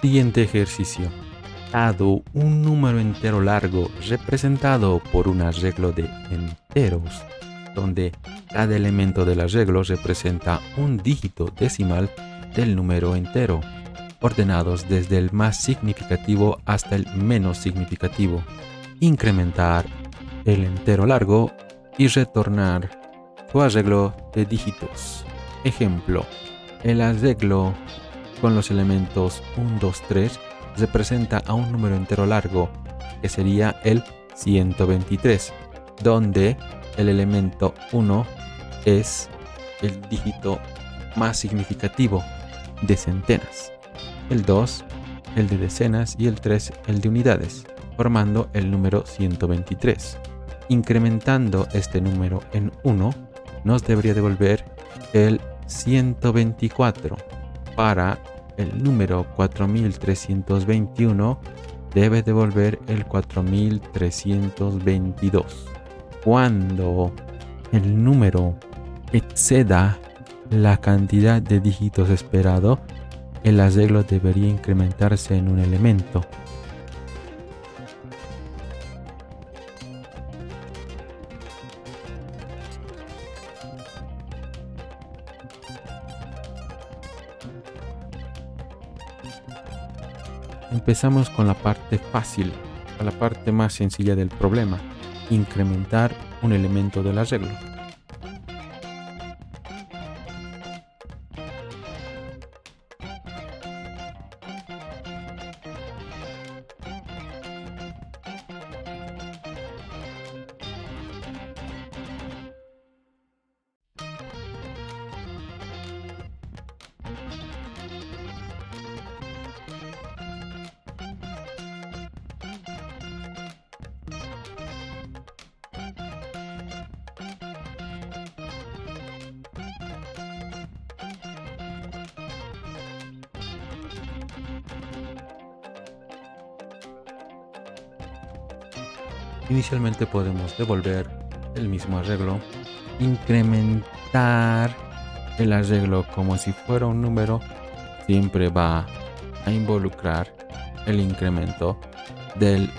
Siguiente ejercicio. Dado un número entero largo representado por un arreglo de enteros, donde cada elemento del arreglo representa un dígito decimal del número entero, ordenados desde el más significativo hasta el menos significativo. Incrementar el entero largo y retornar su arreglo de dígitos. Ejemplo, el arreglo con los elementos 1, 2, 3 representa a un número entero largo, que sería el 123, donde el elemento 1 es el dígito más significativo de centenas, el 2 el de decenas y el 3 el de unidades, formando el número 123. Incrementando este número en 1 nos debería devolver el 124. Para el número 4321 debe devolver el 4322. Cuando el número exceda la cantidad de dígitos esperado, el arreglo debería incrementarse en un elemento. Empezamos con la parte fácil, la parte más sencilla del problema: incrementar un elemento del arreglo. Inicialmente podemos devolver el mismo arreglo, incrementar el arreglo como si fuera un número, siempre va a involucrar el incremento del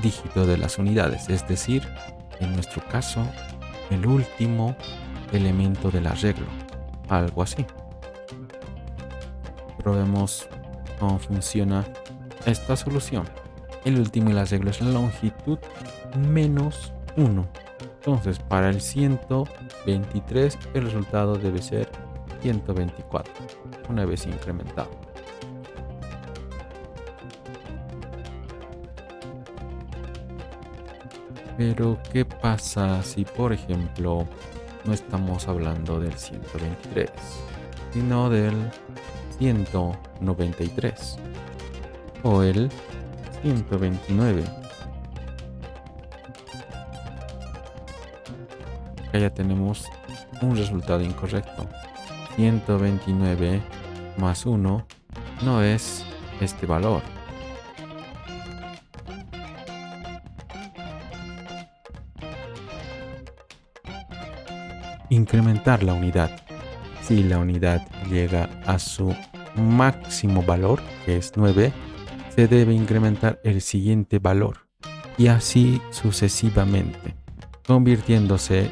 dígito de las unidades, es decir, en nuestro caso, el último elemento del arreglo, algo así. Probemos cómo funciona esta solución. El último del arreglo es la longitud menos 1. Entonces, para el 123, el resultado debe ser 124, una vez incrementado. Pero, ¿qué pasa si, por ejemplo, no estamos hablando del 123, sino del 193 o el 129? Acá ya tenemos un resultado incorrecto. 129 más 1 no es este valor. Incrementar la unidad. Si la unidad llega a su máximo valor, que es 9, se debe incrementar el siguiente valor, y así sucesivamente, convirtiéndose,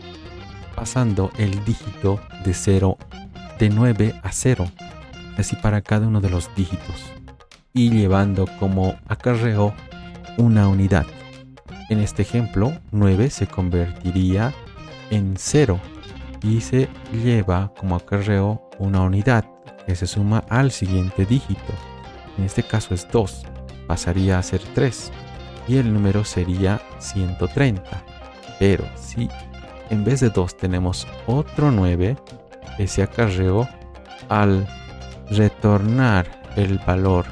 pasando el dígito de 9 a 0, así para cada uno de los dígitos, y llevando como acarreo una unidad. En este ejemplo, 9 se convertiría en 0 y se lleva como acarreo una unidad que se suma al siguiente dígito. En este caso es 2, pasaría a ser 3 y el número sería 130. Pero si en vez de 2 tenemos otro 9, ese acarreo, al retornar el valor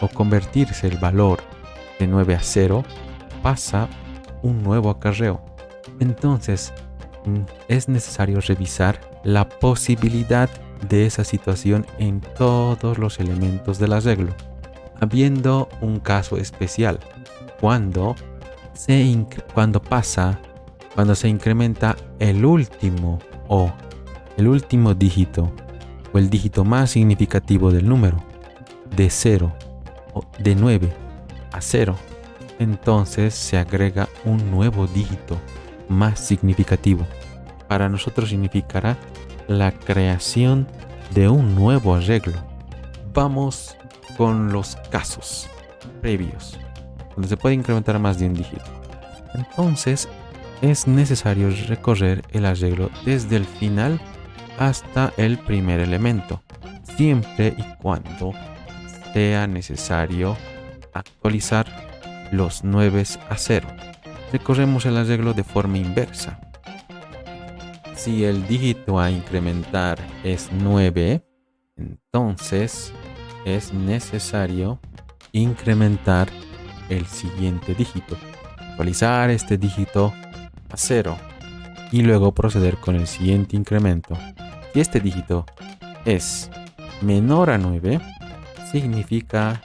o convertirse el valor de 9 a 0, pasa un nuevo acarreo. Entonces es necesario revisar la posibilidad de esa situación en todos los elementos del arreglo, habiendo un caso especial cuando se incrementa el último dígito o el dígito más significativo del número de 0 de 9 a 0, entonces se agrega un nuevo dígito más significativo. Para nosotros significará la creación de un nuevo arreglo. Vamos con los casos previos, donde se puede incrementar más de un dígito. Entonces es necesario recorrer el arreglo desde el final hasta el primer elemento, siempre y cuando sea necesario actualizar los 9 a 0. Recorremos el arreglo de forma inversa. Si el dígito a incrementar es 9, entonces es necesario incrementar el siguiente dígito, actualizar este dígito a 0 y luego proceder con el siguiente incremento. Si este dígito es menor a 9, significa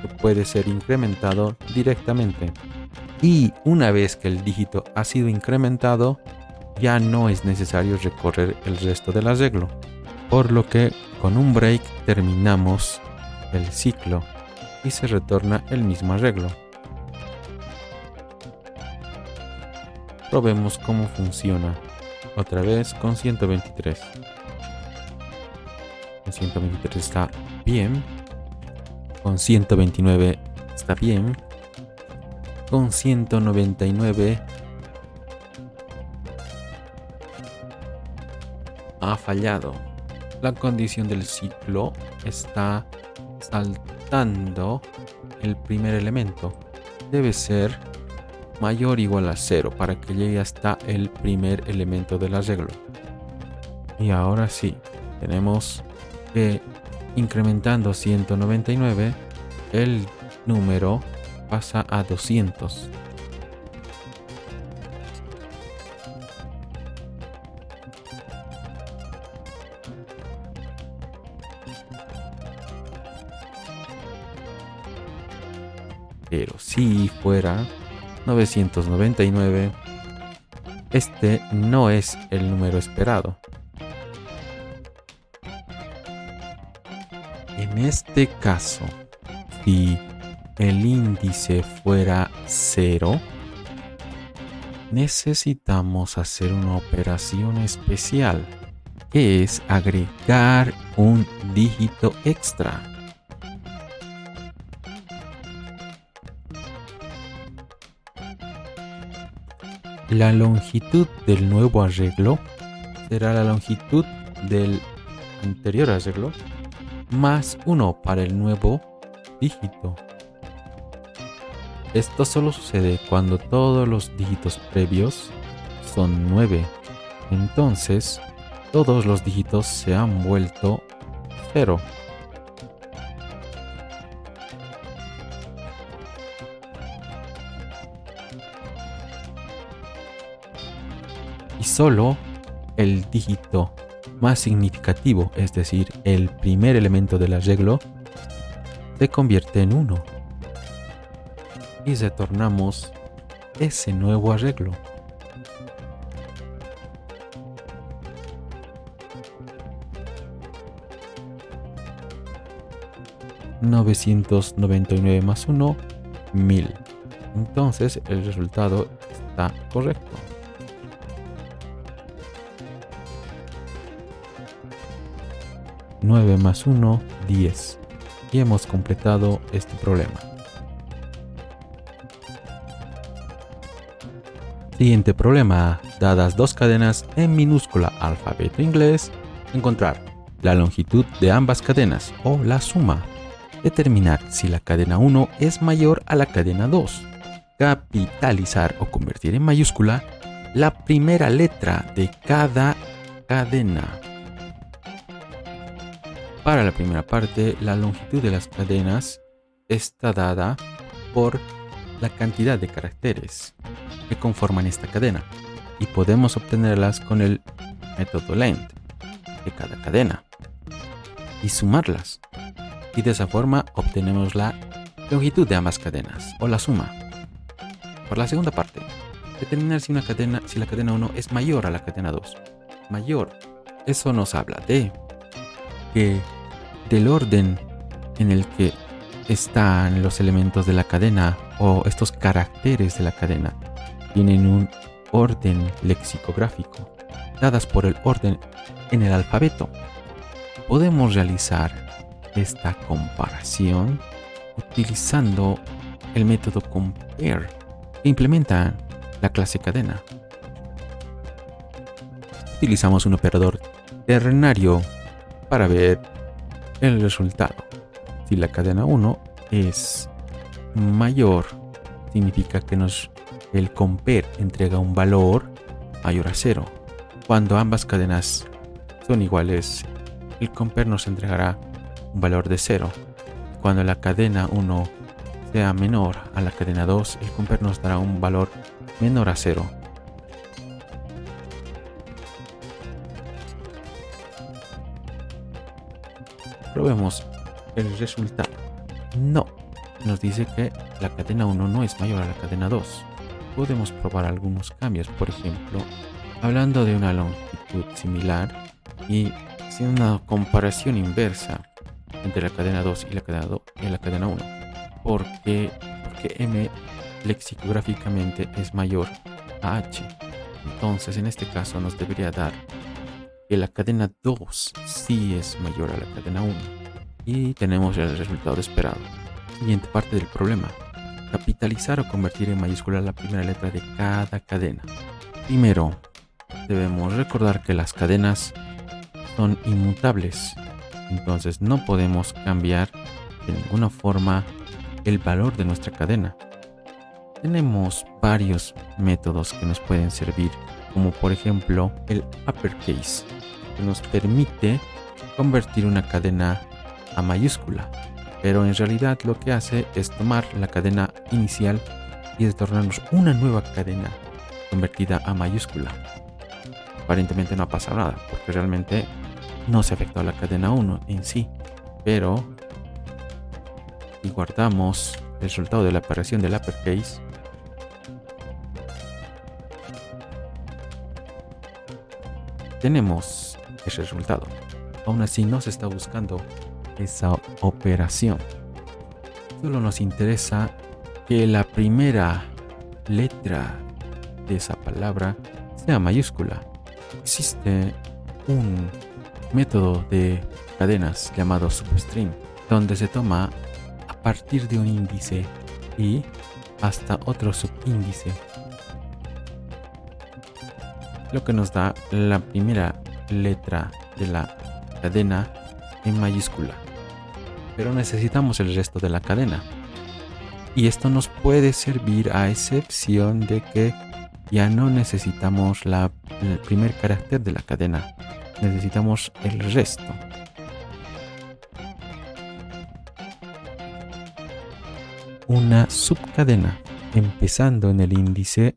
que puede ser incrementado directamente. Y una vez que el dígito ha sido incrementado, ya no es necesario recorrer el resto del arreglo, por lo que con un break terminamos el ciclo y se retorna el mismo arreglo. Probemos cómo funciona otra vez con 123. Con 123 está bien, con 129 está bien, con 199 ha fallado. La condición del ciclo está saltando el primer elemento. Debe ser mayor o igual a 0 para que llegue hasta el primer elemento del arreglo. Y ahora sí, tenemos que incrementando 199, el número pasa a 200. Pero si fuera 999, este no es el número esperado. En este caso, si el índice fuera 0, necesitamos hacer una operación especial, que es agregar un dígito extra. La longitud del nuevo arreglo será la longitud del anterior arreglo más 1 para el nuevo dígito. Esto solo sucede cuando todos los dígitos previos son 9. Entonces, todos los dígitos se han vuelto 0. Y solo el dígito más significativo, es decir, el primer elemento del arreglo, se convierte en 1. Y retornamos ese nuevo arreglo. $999 más 1, 1000. Entonces el resultado está correcto. $9 más 1, 10. Y hemos completado este problema. Siguiente problema. Dadas dos cadenas en minúscula alfabeto inglés, encontrar la longitud de ambas cadenas o la suma. Determinar si la cadena 1 es mayor a la cadena 2. Capitalizar o convertir en mayúscula la primera letra de cada cadena. Para la primera parte, la longitud de las cadenas está dada por la cantidad de caracteres que conforman esta cadena y podemos obtenerlas con el método length de cada cadena y sumarlas, y de esa forma obtenemos la longitud de ambas cadenas o la suma. Por la segunda parte, determinar si la cadena 1 es mayor a la cadena 2. Mayor, eso nos habla de que del orden en el que están los elementos de la cadena o estos caracteres de la cadena. Tienen un orden lexicográfico, dadas por el orden en el alfabeto. Podemos realizar esta comparación utilizando el método compare que implementa la clase cadena. Utilizamos un operador ternario para ver el resultado. Si la cadena 1 es mayor, significa que el compare entrega un valor mayor a 0. Cuando ambas cadenas son iguales, el compare nos entregará un valor de 0. Cuando la cadena 1 sea menor a la cadena 2, el compare nos dará un valor menor a 0. Probemos el resultado. No, nos dice que la cadena 1 no es mayor a la cadena 2. Podemos probar algunos cambios, por ejemplo, hablando de una longitud similar y haciendo una comparación inversa entre la cadena 2 y la cadena 1. Porque M lexicográficamente es mayor a H. Entonces, en este caso nos debería dar que la cadena 2 sí es mayor a la cadena 1. Y tenemos el resultado esperado. Siguiente parte del problema. Capitalizar o convertir en mayúscula la primera letra de cada cadena. Primero, debemos recordar que las cadenas son inmutables. Entonces no podemos cambiar de ninguna forma el valor de nuestra cadena. Tenemos varios métodos que nos pueden servir, como por ejemplo el uppercase, que nos permite convertir una cadena a mayúscula, pero en realidad lo que hace es tomar la cadena inicial y retornarnos una nueva cadena convertida a mayúscula. Aparentemente no ha pasado nada, porque realmente no se afectó a la cadena 1 en sí, pero si guardamos el resultado de la operación del uppercase, tenemos ese resultado. Aún así no se está buscando esa operación. Solo nos interesa que la primera letra de esa palabra sea mayúscula. Existe un método de cadenas llamado substring, donde se toma a partir de un índice y hasta otro subíndice, lo que nos da la primera letra de la cadena en mayúscula, pero necesitamos el resto de la cadena, y esto nos puede servir a excepción de que ya no necesitamos el primer carácter de la cadena, necesitamos el resto. Una subcadena empezando en el índice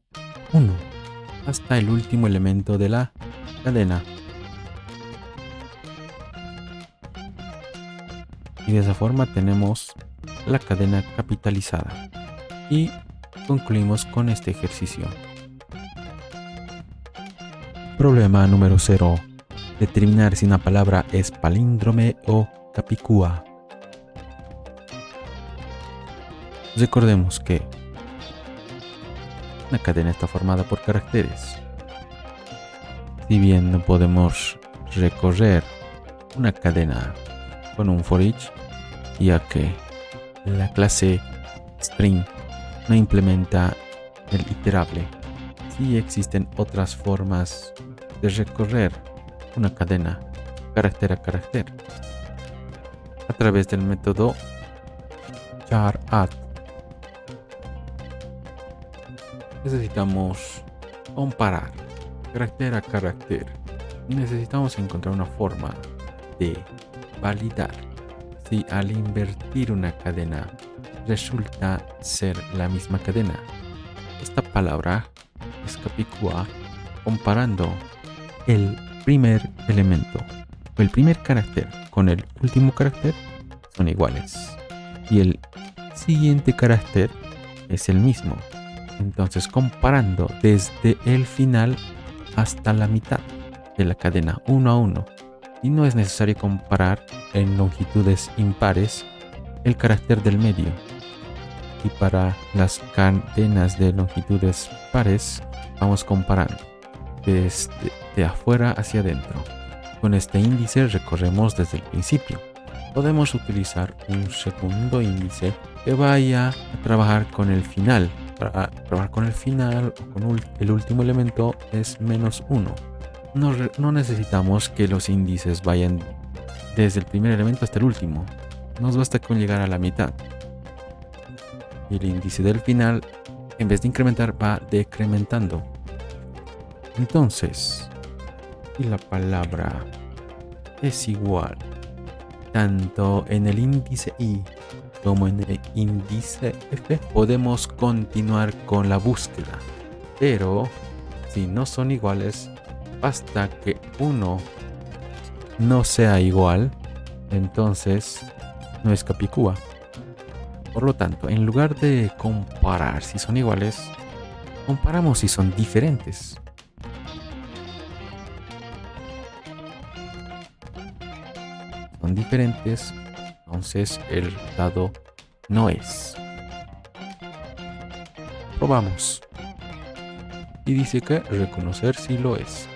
1 hasta el último elemento de la cadena. Y de esa forma tenemos la cadena capitalizada. Y concluimos con este ejercicio. Problema número 0. Determinar si una palabra es palíndrome o capicúa. Recordemos que una cadena está formada por caracteres. Si bien no podemos recorrer una cadena con un for each, ya que la clase string no implementa el iterable, sí existen otras formas de recorrer una cadena carácter a carácter a través del método char_add. Necesitamos comparar carácter a carácter. Necesitamos encontrar una forma de validar si al invertir una cadena resulta ser la misma cadena. Esta palabra es capicúa comparando el primer elemento o el primer carácter con el último carácter son iguales y el siguiente carácter es el mismo. Entonces, comparando desde el final hasta la mitad de la cadena 1 a 1, y no es necesario comparar en longitudes impares, el carácter del medio. Y para las cadenas de longitudes pares vamos comparando desde de afuera hacia adentro. Con este índice recorremos desde el principio. Podemos utilizar un segundo índice que vaya a trabajar con el final. Para trabajar con el final o con el último elemento es -1. No necesitamos que los índices vayan desde el primer elemento hasta el último. Nos basta con llegar a la mitad. Y el índice del final, en vez de incrementar, va decrementando. Entonces, si la palabra es igual tanto en el índice I como en el índice F, podemos continuar con la búsqueda. Pero si no son iguales, basta que uno no sea igual, entonces no es Capicúa. Por lo tanto, en lugar de comparar si son iguales, comparamos si son diferentes. Son diferentes, entonces el resultado no es. Probamos. Y dice que reconocer si lo es.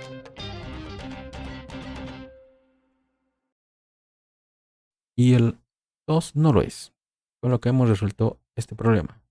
Y el 2 no lo es, con lo que hemos resuelto este problema.